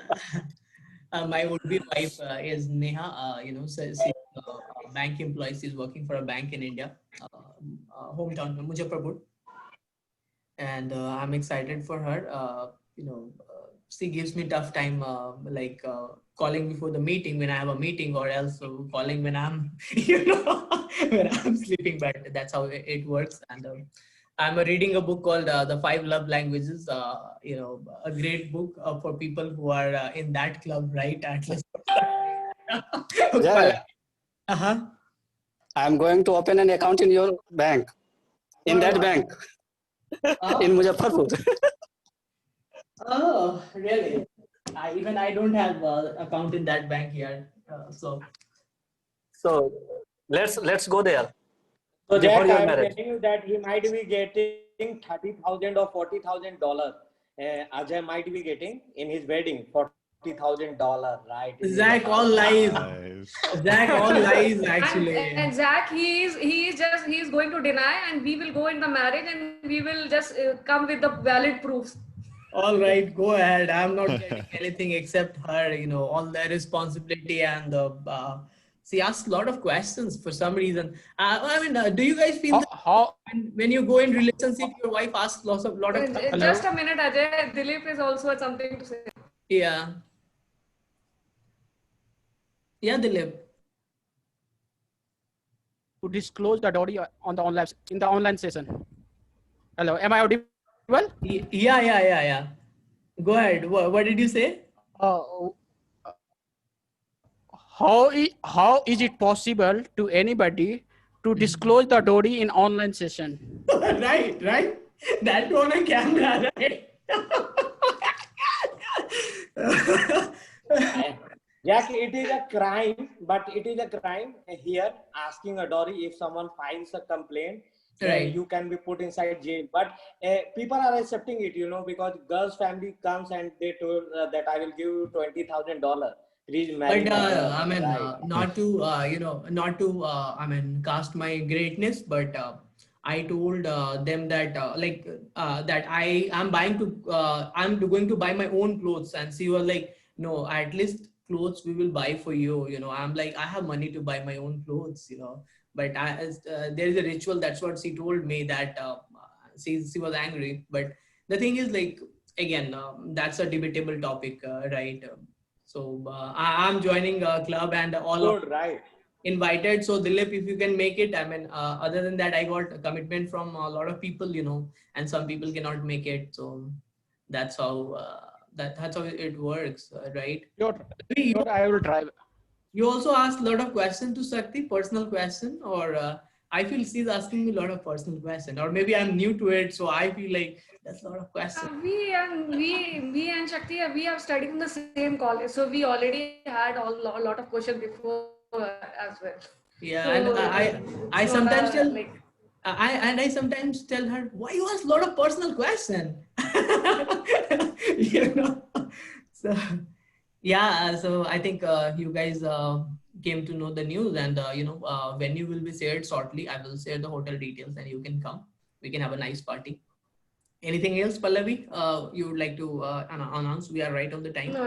My would-be wife is Neha. She's a bank employee. She's working for a bank in India, hometown Muzaffarpur, and I'm excited for her. She gives me tough time, calling before the meeting when I have a meeting, or else calling when I'm, when I'm sleeping. But that's how it works. And I'm reading a book called The Five Love Languages. A great book for people who are in that club, right? Atlas. Yeah. Uh-huh. I'm going to open an account in your bank. In that bank. In Muzaffarpur. Oh, really? I don't have account in that bank here. So let's go there. So Before Jack, your I am marriage. telling you that he might be getting $30,000 or $40,000. Ajay might be getting in his wedding $40,000, right? Zach, all lies. Nice. Zach, all lies actually. And Zach, he is going to deny, and we will go in the marriage, and we will just come with the valid proofs. All right, go ahead. I'm not getting anything except her, all the responsibility and the. She asks a lot of questions for some reason. Do you guys feel that when you go in relationship, your wife asks lot of Just a minute, Ajay. Dilip is also had something to say. Yeah. Yeah, Dilip. To disclose the Dori on the online session. Hello, am I audible? Yeah. Go ahead. What did you say? How is it possible to anybody to disclose the Dori in online session? Right. That on a camera, right? Jack, it is a crime, but it is a crime here asking a dowry. If someone files a complaint, then Right. you can be put inside jail. But people are accepting it, because girl's family comes and they told that I will give you $20,000. Please marry But my girl, not to cast my greatness, but I told them that that I'm going to buy my own clothes, and she was like, no, at least clothes we will buy for you. I'm like, I have money to buy my own clothes, but there is a ritual. That's what she told me, that she was angry. But the thing is, like, again, that's a debatable topic, right? So I'm joining a club, and all good, right? invited. So Dilip, if you can make it, other than that, I got a commitment from a lot of people, and some people cannot make it. So that's how that's how it works, right? I will try. You also asked a lot of questions to Sakti, personal question, or I feel she's asking me a lot of personal question, or maybe I'm new to it, so I feel like that's a lot of questions. We and Shakti, we have studied in the same college, so we already had a lot of questions before as well. Yeah, So, and I so sometimes tell like, I sometimes tell her, why you ask a lot of personal question? So yeah, so I think you guys came to know the news, and venue will be shared shortly. I will share the hotel details, and you can come. We can have a nice party. Anything else, Pallavi? You would like to announce? We are right on the time. no,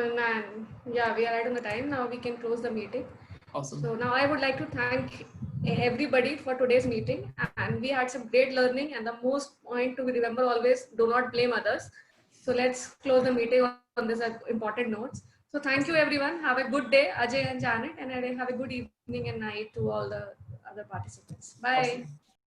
yeah, we are right on the time. Now we can close the meeting. Awesome. So now I would like to thank everybody for today's meeting, and we had some great learning. And the most point to remember always: do not blame others. So let's close the meeting on this important notes. So thank you everyone. Have a good day, Ajay and Janet, and have a good evening and night to all the other participants. Bye. Awesome.